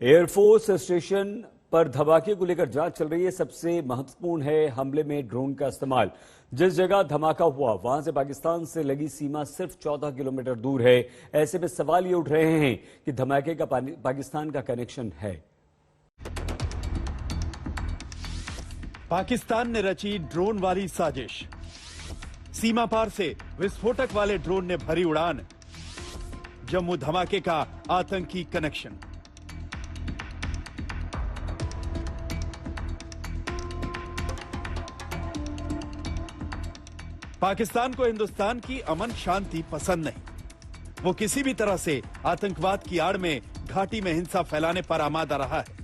Air force station पर धमाके को लेकर जांच चल रही है। सबसे महत्वपूर्ण है हमले में ड्रोन का इस्तेमाल। जिस जगह धमाका हुआ वहां से पाकिस्तान से लगी सीमा सिर्फ 14 किलोमीटर दूर है। ऐसे में सवाल ये उठ रहे हैं कि धमाके का पाकिस्तान का कनेक्शन है। पाकिस्तान ने रची ड्रोन वाली साजिश। सीमा पार से विस्फोटक वाले ड्रोन ने भरी उड़ान। जम्मू धमाके का आतंकी कनेक्शन। पाकिस्तान को हिंदुस्तान की अमन शांति पसंद नहीं। वो किसी भी तरह से आतंकवाद की आड़ में घाटी में हिंसा फैलाने पर आमादा रहा है।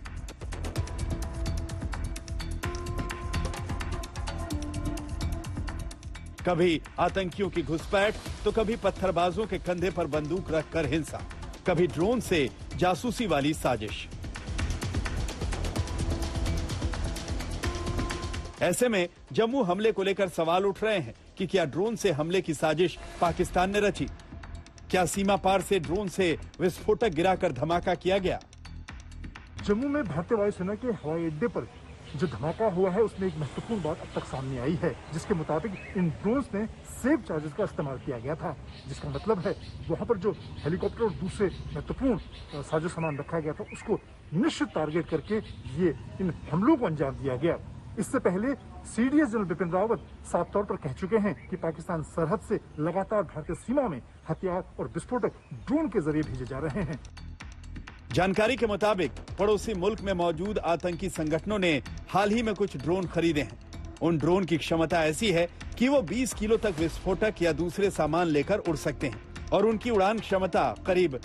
कभी आतंकियों की घुसपैठ तो कभी पत्थरबाजों के कंधे पर बंदूक रखकर हिंसा, कभी ड्रोन से जासूसी वाली साजिश। ऐसे में जम्मू हमले को लेकर सवाल उठ रहे हैं कि क्या ड्रोन से हमले की साजिश पाकिस्तान ने रची? क्या सीमा पार से ड्रोन से विस्फोटक गिराकर धमाका किया गया? जम्मू में भारतीय वायुसेना के हवाई अड्डे पर जो धमाका हुआ है उसमें एक महत्वपूर्ण बात अब तक सामने आई है, जिसके मुताबिक इन ड्रोन्स में सेफ चार्जेस का इस्तेमाल किया गया था। जिसका मतलब है वहां पर जो हेलीकॉप्टर और दूसरे महत्वपूर्ण साजो सामान रखा गया था उसको निश्चित टारगेट करके ये इन हमलों को अंजाम दिया गया। इससे पहले सीडीएस जनरल बिपिन रावत साफ तौर पर कह चुके हैं कि पाकिस्तान सरहद से लगातार भारतीय सीमा में हथियार और विस्फोटक ड्रोन के जरिए भेजे जा रहे हैं। जानकारी के मुताबिक पड़ोसी मुल्क में मौजूद आतंकी संगठनों ने हाल ही में कुछ ड्रोन खरीदे हैं। उन ड्रोन की क्षमता ऐसी है कि वो 20 किलो तक विस्फोटक या दूसरे सामान लेकर उड़ सकते हैं और उनकी उड़ान क्षमता करीब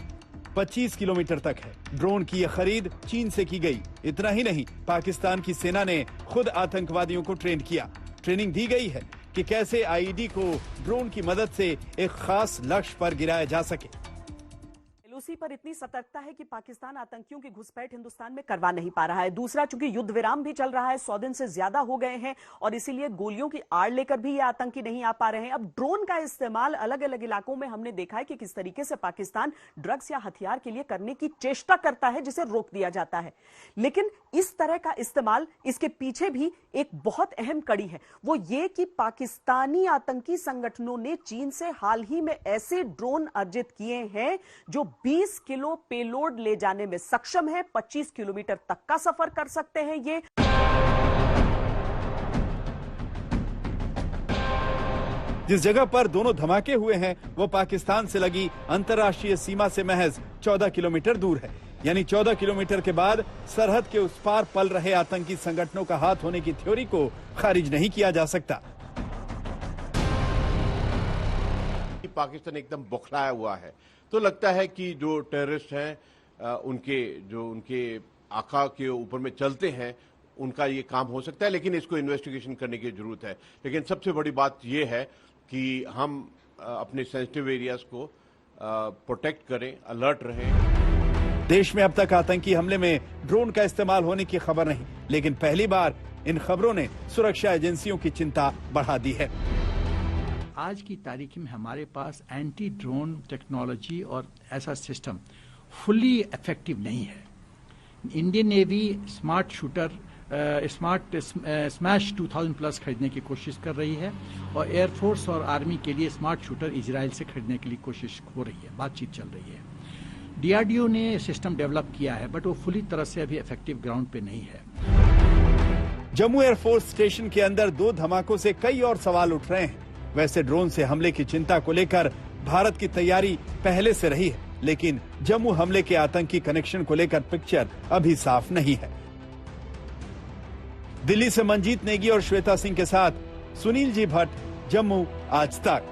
25 किलोमीटर तक है। ड्रोन की यह खरीद चीन से की गई। इतना ही नहीं, पाकिस्तान की सेना ने खुद आतंकवादियों को ट्रेन किया। ट्रेनिंग दी गई है कि कैसे आईईडी को ड्रोन की मदद से एक खास लक्ष्य पर गिराया जा सके। एलओसी पर इतनी सतर्कता है कि पाकिस्तान आतंकियों की घुसपैठ हिंदुस्तान में करवा नहीं पा रहा है। दूसरा, चूंकि युद्ध विराम भी चल रहा है, 100 दिन से ज्यादा हो गए हैं और इसीलिए गोलियों की आड़ लेकर भी ये आतंकी नहीं आ पा रहे हैं। अब ड्रोन का इस्तेमाल अलग अलग इलाकों में हमने देखा है कि किस तरीके से पाकिस्तान ड्रग्स या हथियार के लिए करने की चेष्टा करता है, जिसे रोक दिया जाता है। लेकिन इस तरह का इस्तेमाल, इसके पीछे भी एक बहुत अहम कड़ी है, वो ये कि पाकिस्तानी आतंकी संगठनों ने चीन से हाल ही में ऐसे ड्रोन अर्जित किए हैं जो 20 किलो पेलोड ले जाने में सक्षम है। 25 किलोमीटर तक का सफर कर सकते हैं ये। जिस जगह पर दोनों धमाके हुए हैं वो पाकिस्तान से लगी अंतर्राष्ट्रीय सीमा से महज 14 किलोमीटर दूर है। यानी 14 किलोमीटर के बाद सरहद के उस पार पल रहे आतंकी संगठनों का हाथ होने की थ्योरी को खारिज नहीं किया जा सकता। पाकिस्तान एकदम बौखलाया हुआ है, तो लगता है कि जो टेररिस्ट हैं उनके आका के ऊपर में चलते हैं, उनका ये काम हो सकता है, लेकिन इसको इन्वेस्टिगेशन करने की जरूरत है। लेकिन सबसे बड़ी बात ये है कि हम अपने सेंसिटिव एरियाज को प्रोटेक्ट करें, अलर्ट रहें। देश में अब तक आतंकी हमले में ड्रोन का इस्तेमाल होने की खबर नहीं, लेकिन पहली बार इन खबरों ने सुरक्षा एजेंसियों की चिंता बढ़ा दी है। आज की तारीख में हमारे पास एंटी ड्रोन टेक्नोलॉजी और ऐसा सिस्टम फुली इफेक्टिव नहीं है। Indian navy smart shooter smash 2000 plus खरीदने की कोशिश कर रही है और एयरफोर्स और आर्मी के लिए स्मार्ट शूटर इजराइल से खरीदने के लिए कोशिश हो रही है, बातचीत चल रही है। डीआरडीओ ने सिस्टम डेवलप किया है बट वो फुली तरह से अभी इफेक्टिव ग्राउंड पे नहीं है। जम्मू एयरफोर्स स्टेशन के अंदर 2 धमाकों से कई और सवाल उठ रहे हैं। वैसे ड्रोन से हमले की चिंता को लेकर भारत की तैयारी पहले से रही है, लेकिन जम्मू हमले के आतंकी कनेक्शन को लेकर पिक्चर अभी साफ नहीं है। दिल्ली से मंजीत नेगी और श्वेता सिंह के साथ सुनील जी भट्ट, जम्मू आज तक।